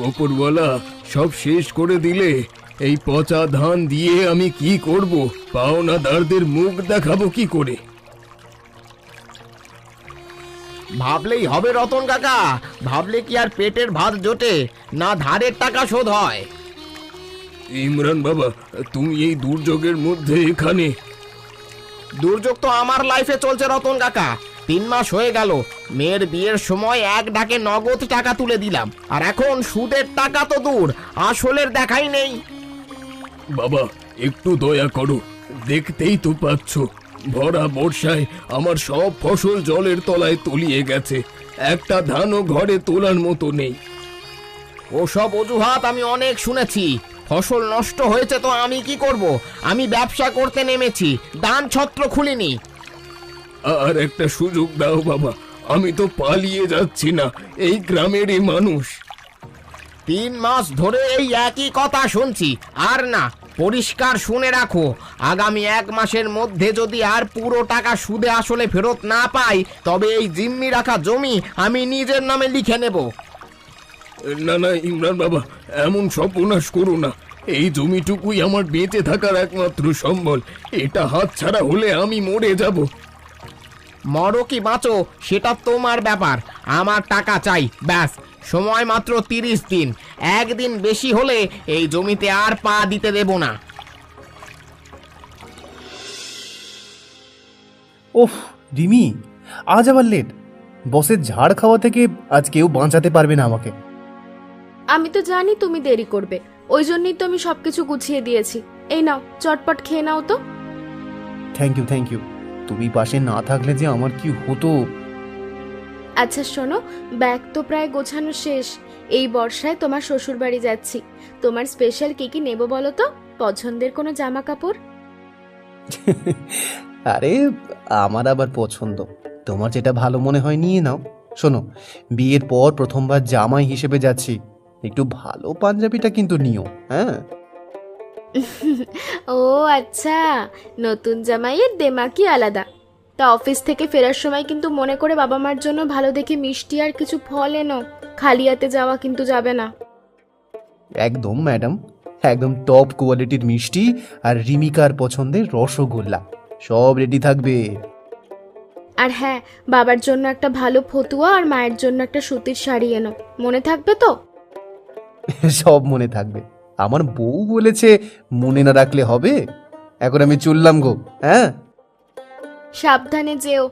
ওপরওয়ালা সব শেষ করে দিলে এই পচা ধান দিয়ে আমি কি করব? পাওনাদারদের মুখ দেখাবো কি করে? ভাবলেই হবে রতন কাকা, ভাবলে কি আর পেটের ভাত জোটে, না ধারের টাকা শোধ হয়? ইমরান বাবা, তুমি এই দুর্যোগের মধ্যে এখানে? দুর্যোগ তো আমার লাইফে চলছে রতন কাকা। 3 মাস হয়ে গেল, মেয়ের বিয়ের সময় এক ডাকে নগদ টাকা তুলে দিলাম, আর এখন সুদের টাকা তো দূর, আসলের দেখাই নেই। বাবা, একটু দয়া করো, দেখতেই তো পাচ্ছ ভরা বর্ষায় আমার সব ফসল জলের তলায় তলিয়ে গেছে, একটা ধানও ঘরে তোলার মতো নেই। ওসব অজুহাত আমি অনেক শুনেছি। ফসল নষ্ট হয়েছে তো আমি কি করব? আমি ব্যবসা করতে নেমেছি, দান ছত্র খুলিনি। আর একটা সুযোগ দাও বাবা, আমি তো পালিয়ে যাচ্ছি না, এই গ্রামেরই মানুষ। 3 মাস ধরে এই একই কথা শুনছি, আর না, পরিষ্কার শুনে রাখো, আগামী 1 মাসের মধ্যে যদি আর পুরো টাকা সুদে আসলে ফেরত না পাই, তবে এই জিম্মি রাখা জমি আমি নিজের নামে লিখে নেব। না না ইমরান বাবা, এমন সর্বনাশ করো না, এই জমিটুকুই আমার বেঁচে থাকার একমাত্র সম্বল, এটা হাতছাড়া হলে আমি মরে যাব। মরো কি বাঁচো সেটা তোমার ব্যাপার, আমার টাকা চাই, ব্যাস। সময় মাত্র 30 দিন, একদিন বেশি হলে এই জমিতে আর পা দিতে দেব না। ওফ রিমি, আজ আবার লেট। বসের ঝাড় খাওয়া থেকে আজ কেউ বাঁচাতে পারবে না আমাকে। আমি তো জানি তুমি দেরি করবে, ওই জন্যই তো আমি সবকিছু গুছিয়ে দিয়েছি। এই নাও, চটপট খেয়ে নাও তো। Thank you. তুমি পাশে না থাকলে যে আমার কি হতো। আচ্ছা শোনো, ব্যাগ তো প্রায় গোছানো শেষ। এই বর্ষায় তোমার শ্বশুর বাড়ি যাচ্ছি, তোমার স্পেশাল কি কি নেব বলো তো? পছন্দের কোনো জামা কাপড়? আরে আমার আবার পছন্দ, তোমার যেটা ভালো মনে হয় নিয়ে নাও। শোনো, বিয়ের পর প্রথমবার জামাই হিসেবে যাচ্ছি, একটু ভালো পাঞ্জাবিটা কিন্তু নিও, হ্যাঁ? ও আচ্ছা, নতুন জামাইয়ের দেমাকি আলাদা। তা অফিস থেকে ফেরার সময় কিন্তু মনে করে বাবা মার জন্য ভালো দেখে মিষ্টি আর কিছু ফল এনো, খালি হাতে যাওয়া কিন্তু যাবে না। একদম ম্যাডাম, একদম টপ কোয়ালিটির মিষ্টি আর রিমিকার পছন্দের রসগোল্লা সব রেডি থাকবে। আর হ্যাঁ, বাবার জন্য একটা ভালো ফতুয়া আর মায়ের জন্য একটা সুতির শাড়ি এনো, মনে থাকবে তো? সব মনে থাকবে, আমার বউ বলেছে মনে না রাখলে হবে। এখন আমি চললাম গো, হ্যাঁ? সাবধানে যেও।